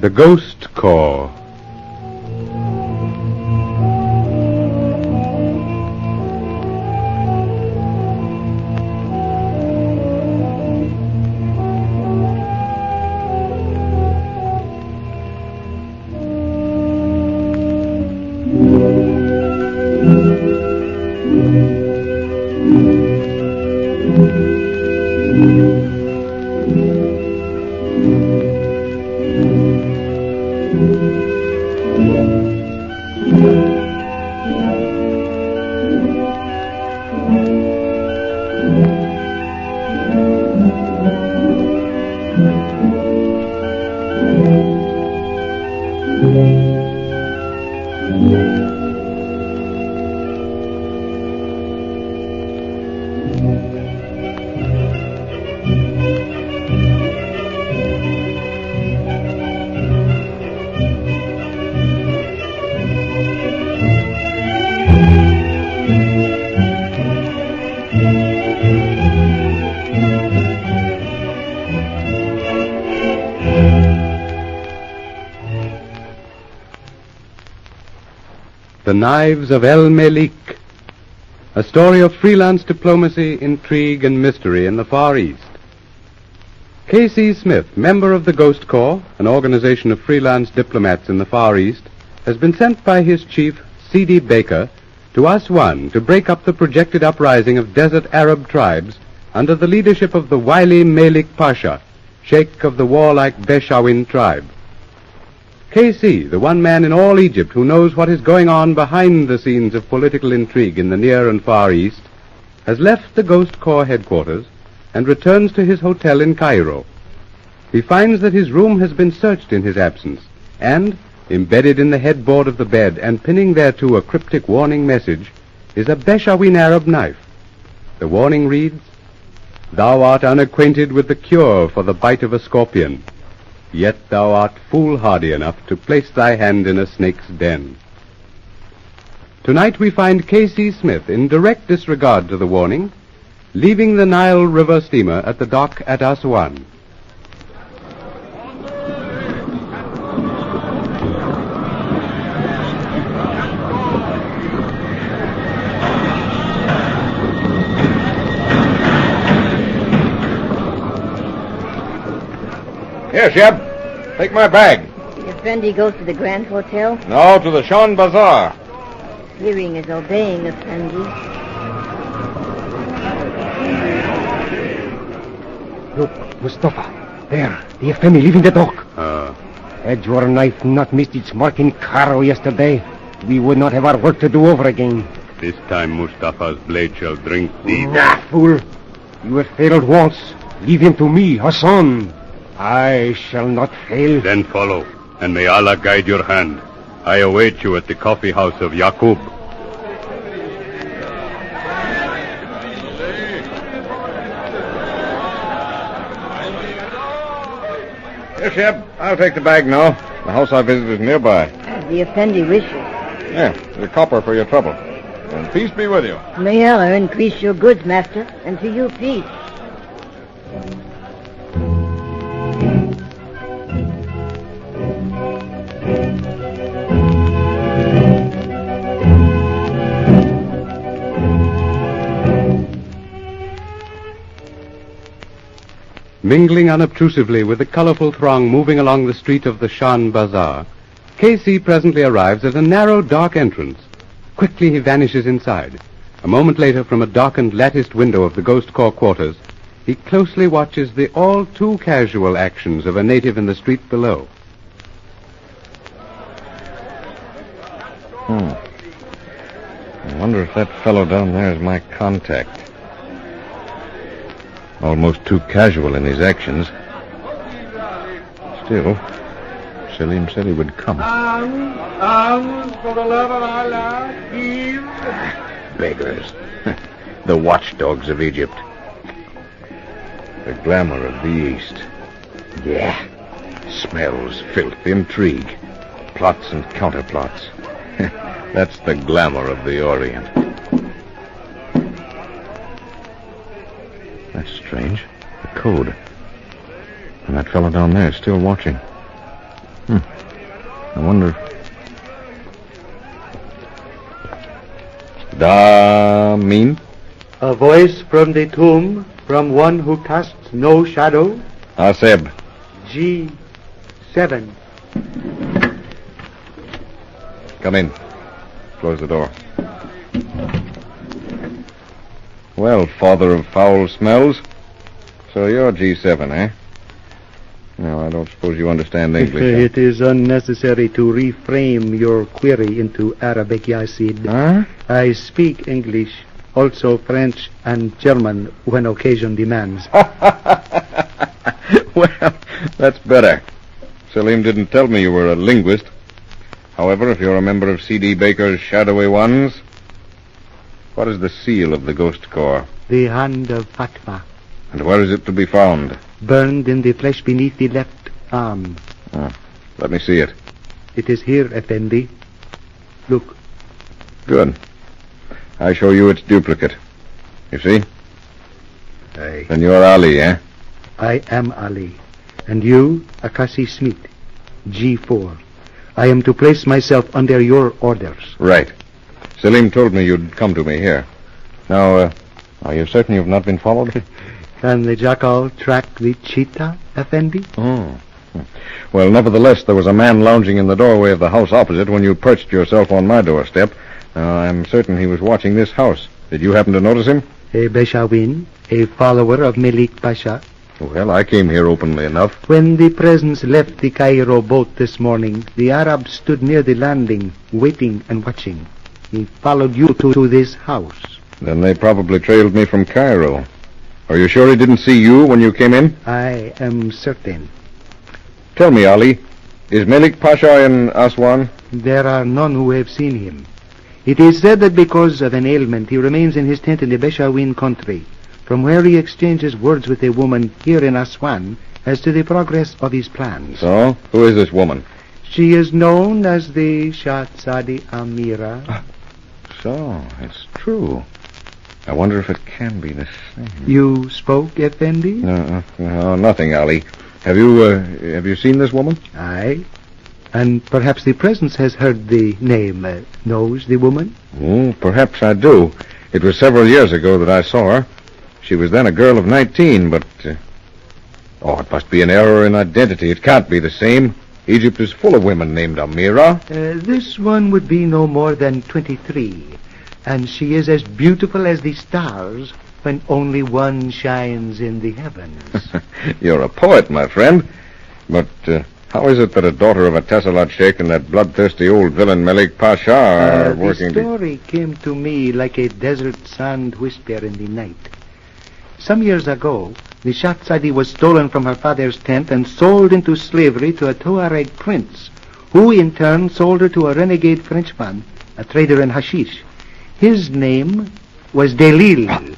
The Ghost Corps. The Knives of Malek, a story of freelance diplomacy, intrigue, and mystery in the Far East. K.C. Smith, member of the Ghost Corps, an organization of freelance diplomats in the Far East, has been sent by his chief, C.D. Baker, to Aswan to break up the projected uprising of desert Arab tribes under the leadership of the wily Malek Pasha, sheikh of the warlike Beshawin tribe. K.C., the one man in all Egypt who knows what is going on behind the scenes of political intrigue in the Near and Far East, has left the Ghost Corps headquarters and returns to his hotel in Cairo. He finds that his room has been searched in his absence, and, embedded in the headboard of the bed and pinning thereto a cryptic warning message, is a Beshawin Arab knife. The warning reads, "Thou art unacquainted with the cure for the bite of a scorpion. Yet thou art foolhardy enough to place thy hand in a snake's den." Tonight we find K.C. Smith, in direct disregard to the warning, leaving the Nile River steamer at the dock at Aswan. Here, Sheb. Take my bag. Your Effendi goes to the Grand Hotel? No, to the Shan Bazaar. Hearing is obeying, Effendi. Look, Mustafa. There, the Effendi leaving the dock. Had your knife not missed its mark in Cairo yesterday, we would not have our work to do over again. This time Mustafa's blade shall drink deep. Nah, fool. You have failed once. Leave him to me, Hassan. I shall not fail. Then follow, and may Allah guide your hand. I await you at the coffee house of Yaqub. Here, Sheb. I'll take the bag now. The house I visit is nearby. As the Effendi wishes. Yeah, the copper for your trouble. And peace be with you. May Allah increase your goods, master, and to you peace. Mingling unobtrusively with the colorful throng moving along the street of the Shan Bazaar, K.C. presently arrives at a narrow, dark entrance. Quickly he vanishes inside. A moment later, from a darkened, latticed window of the Ghost Corps quarters, he closely watches the all-too-casual actions of a native in the street below. I wonder if that fellow down there is my contact. Almost too casual in his actions. Still, Salim said he would come. For the love of Allah, give. Beggars. The watchdogs of Egypt. The glamour of the East. Yeah. Smells, filth, intrigue. Plots and counterplots. That's the glamour of the Orient. That's strange. The code. And that fellow down there is still watching. I wonder. Da mean? A voice from the tomb, from one who casts no shadow. Aseb. G7. Come in. Close the door. Well, father of foul smells. So you're G7, eh? No, I don't suppose you understand English. It is unnecessary to reframe your query into Arabic, Yasid. Huh? I speak English, also French and German when occasion demands. Well, that's better. Salim didn't tell me you were a linguist. However, if you're a member of C.D. Baker's shadowy ones, what is the seal of the Ghost Corps? The hand of Fatma, And where is it to be found? burned in the flesh beneath the left arm. Let me see it. It is here, Effendi. Look. Good. I show you its duplicate. You see? Aye. Then you're Ali, eh? I am Ali. And you, Akasi Smith, G4. I am to place myself under your orders. Right. Salim told me you'd come to me here. Now, are you certain you've not been followed? Can the jackal track the cheetah, Effendi? Well, nevertheless, there was a man lounging in the doorway of the house opposite when you perched yourself on my doorstep. I'm certain he was watching this house. Did you happen to notice him? A Beshawin, a follower of Malek Pasha. Well, I came here openly enough. When the presents left the Cairo boat this morning, the Arabs stood near the landing, waiting and watching. He followed you to this house. Then they probably trailed me from Cairo. Are you sure he didn't see you when you came in? I am certain. Tell me, Ali, is Malek Pasha in Aswan? There are none who have seen him. It is said that because of an ailment, he remains in his tent in the Beshawin country, from where he exchanges words with a woman here in Aswan as to the progress of his plans. So, who is this woman? She is known as the Shahzadi Amira. So, it's true. I wonder if it can be the same. You spoke, Effendi? No, nothing, Ali. Have you seen this woman? Aye. And perhaps the presence has heard the name, knows the woman? Perhaps I do. It was several years ago that I saw her. She was then a girl of 19, but... it must be an error in identity. It can't be the same. Egypt is full of women named Amira. This one would be no more than 23. And she is as beautiful as the stars when only one shines in the heavens. You're a poet, my friend. But how is it that a daughter of a Tassalat Sheikh and that bloodthirsty old villain Malek Pasha are working... The story came to me like a desert sand whisper in the night. Some years ago, the Shahzadi was stolen from her father's tent and sold into slavery to a Tuareg prince, who in turn sold her to a renegade Frenchman, a trader in hashish. His name was Delil.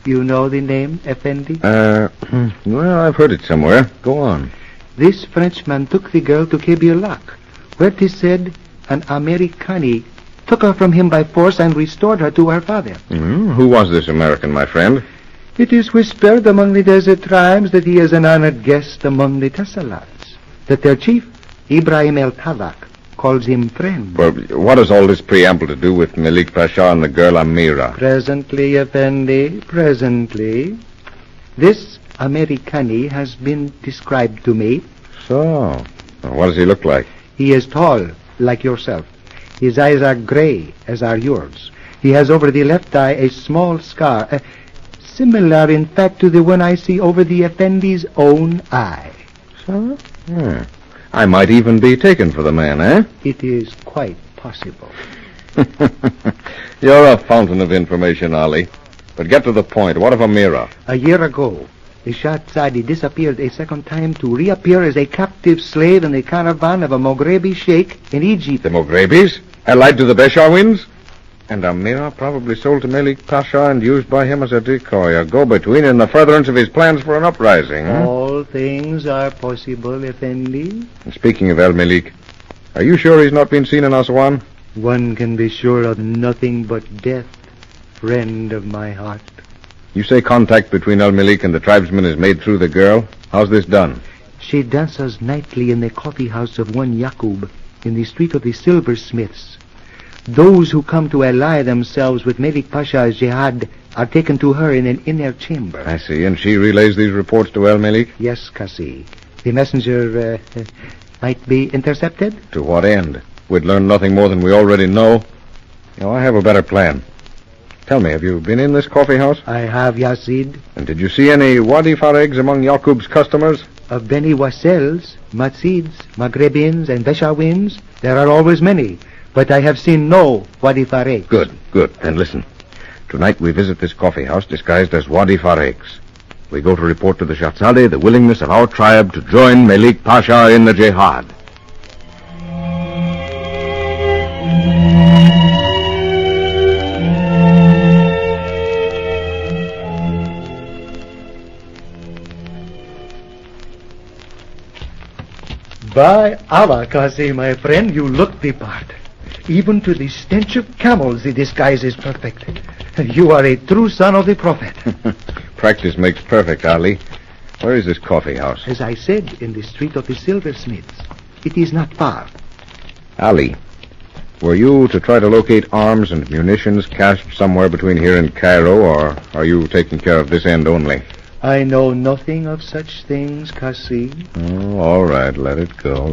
You know the name, Effendi? Well, I've heard it somewhere. Go on. This Frenchman took the girl to Kebialak, where 'tis said an Americani took her from him by force and restored her to her father. Who was this American, my friend? It is whispered among the desert tribes that he is an honored guest among the Tassalats, that their chief, Ibrahim el-Tawak, calls him friend. Well, what has all this preamble to do with Malek Pasha and the girl Amira? Presently, Effendi, presently. This Americani has been described to me. So, what does he look like? He is tall, like yourself. His eyes are gray, as are yours. He has over the left eye a small scar, similar, in fact, to the one I see over the Effendi's own eye. So? I might even be taken for the man, eh? It is quite possible. You're a fountain of information, Ali. But get to the point. What of Amira? A year ago, the Shahzadi disappeared a second time to reappear as a captive slave in the caravan of a Moghrebi sheikh in Egypt. The Moghrebis? Allied to the Beshawins? And Amira probably sold to Malek Pasha and used by him as a decoy, a go-between in the furtherance of his plans for an uprising. All things are possible, Effendi. And speaking of Al-Malik, are you sure he's not been seen in Aswan? One can be sure of nothing but death, friend of my heart. You say contact between Al-Malik and the tribesmen is made through the girl. How's this done? She dances nightly in the coffee house of one Yakub, in the street of the silversmiths. Those who come to ally themselves with Malek Pasha's jihad are taken to her in an inner chamber. I see, and she relays these reports to El Malik? Yes, Kasi. The messenger might be intercepted? To what end? We'd learn nothing more than we already know. I have a better plan. Tell me, have you been in this coffee house? I have, Yazid. And did you see any Wadi Faregs among Yaqub's customers? Of Beni Wassels, Matsids, Maghrebins, and Beshawins, there are always many. But I have seen no Wadi Faregs. Good. Then listen. Tonight we visit this coffee house disguised as Wadi Faregs. We go to report to the Shahzadeh the willingness of our tribe to join Malek Pasha in the jihad. By Allah, Kasi, my friend, you look the part. Even to the stench of camels, the disguise is perfect. You are a true son of the Prophet. Practice makes perfect, Ali. Where is this coffee house? As I said, in the street of the silversmiths. It is not far. Ali, were you to try to locate arms and munitions cached somewhere between here and Cairo, or are you taking care of this end only? I know nothing of such things, Kasi. Oh, all right, let it go.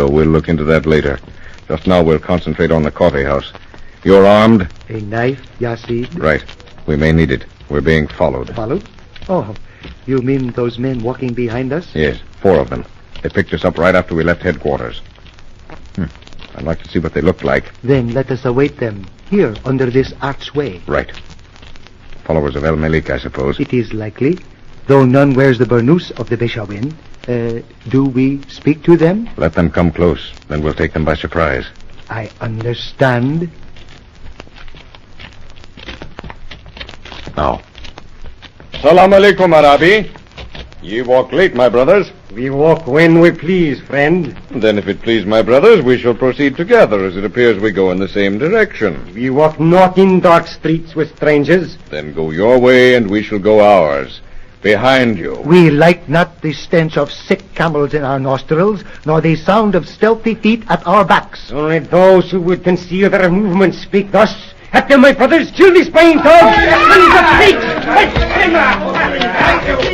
We'll look into that later. Just now we'll concentrate on the coffee house. You're armed? A knife, Yazid? Right. We may need it. We're being followed. Followed? Oh, you mean those men walking behind us? Yes, 4 of them. They picked us up right after we left headquarters. I'd like to see what they look like. Then let us await them, here, under this archway. Right. Followers of El Malik, I suppose. It is likely, though none wears the burnous of the Beshawin. Do we speak to them? Let them come close, then we'll take them by surprise. I understand. Now. Salam alaikum, Arabi. Ye walk late, my brothers. We walk when we please, friend. Then if it please my brothers, we shall proceed together, as it appears we go in the same direction. We walk not in dark streets with strangers. Then go your way, and we shall go ours. Behind you. We like not the stench of sick camels in our nostrils, nor the sound of stealthy feet at our backs. Only those who would conceal their movements speak thus. At them, my brothers, kill these spying dogs! Sons of snakes!